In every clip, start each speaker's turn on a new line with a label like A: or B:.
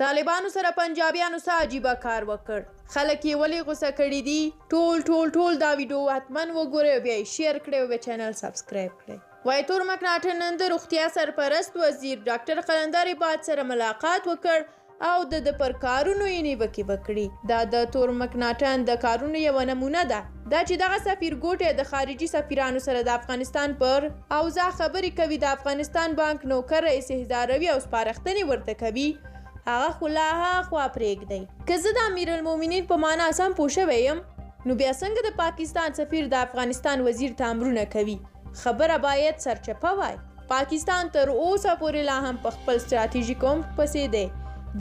A: طالبانو سره پنجابیانو څه عجیبه کار وکړ؟ خلک یې ولې غوسه کړي دي؟ ټول دا ویډیو حتما وګورئ او بیا یې شیر کړئ او بیا چینل سبسکرایب کړئ. وایي تور مکناټن نن د روغتیا سرپرست وزیر ډاکټر قلندر عباد سره ملاقات وکړ او د پر کارونو یې نیوکې وکړي. دا د تور مکناټن د کارونو یوه نمونه ده. دا چې دغه سفیر ګوټی د خارجي سفیرانو سره د افغانستان پر اوضاع خبرې کوي، د افغانستان بانک نوکر رئیس احضاروي او سپارښتنې ورته کوي، هغه خو لا هاخوا پرېږدئ. که زه د امیرالمؤمنین په معنا سم پوه شوی یم نو بیا څنګه د پاکستان سفیر د افغانستان وزیر ته امرونه کوي؟ خبره باید سرچپه وای. پاکستان تر اوسه پورې لا هم په خپل ستراتیژیک عمق پسې دی.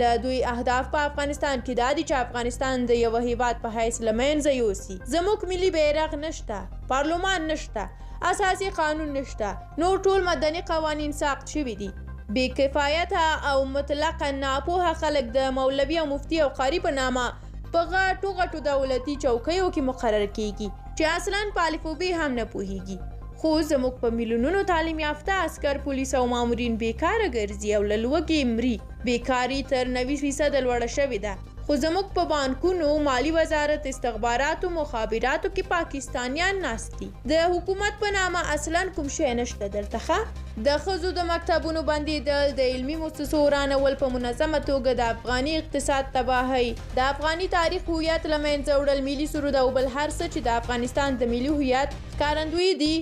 A: د دوی اهداف په افغانستان کې دا دي چې افغانستان د یوه هیواد په حیث له منځه یوسي. زموږ ملي بیرغ نشته، پارلمان نشته، اساسي قانون نشته، نور ټول مدني قوانین ساقط شوي دي. بې کفایته او مطلقا ناپوهه خلک د مولوي او مفتي او قاري په نامه په غټو دولتي چوکیو کې مقرر کیږي چې اصلا په الفبې هم نه پوهیږي. خو زموږ په میلیونونو تعلیم یافته عسکر، پولیس او مامورین بیکاره ګرځي او له لوږې مري. بیکاري تر 90% لوړه شوې ده. خو زموږ په بانکونو، مالی وزارت، استخباراتو، مخابراتو کې پاکستانیان ناست دي. د حکومت په نامه اصلا کوم شی نشته دلته. د ښځو د مکتبونو بندېدل، د علمي مؤسسو ورانول، په منظمه توګه د افغاني اقتصاد تباهی، د افغاني تاریخ هویت له منځه وړل، ملي سرود او بل هر څه چې د افغانستان د ملي هویت ښکارندوی دي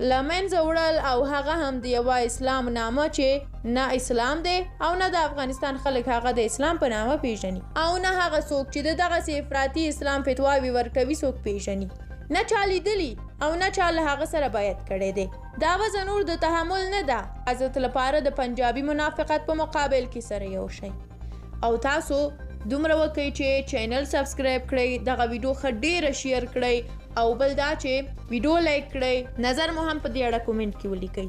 A: له منځه وړل، او هغه هم د یوه اسلام نامه چې نه اسلام دی او نه د افغانستان خلک هغه د اسلام په نامه پیژني، او نه هغه څوک چې د دغسې افراطي اسلام فتواوې ورکوي څوک پیژني. نه چا لیدلي او نه چا له هغه سره بیعت کړی دی. دا وضع نور د تحمل نه ده. حضرت لپاره د پنجابي منافقت په مقابل کې سره یو شي. او تاسو دومره وکړئ چې چینل سبسکرایب کړئ، دغه ویډیو ښه ډیره شیر کړئ، او بل دا چې ویډیو لایک کړئ، نظر مو هم په دې اړه کومنټ کې ولیکئ.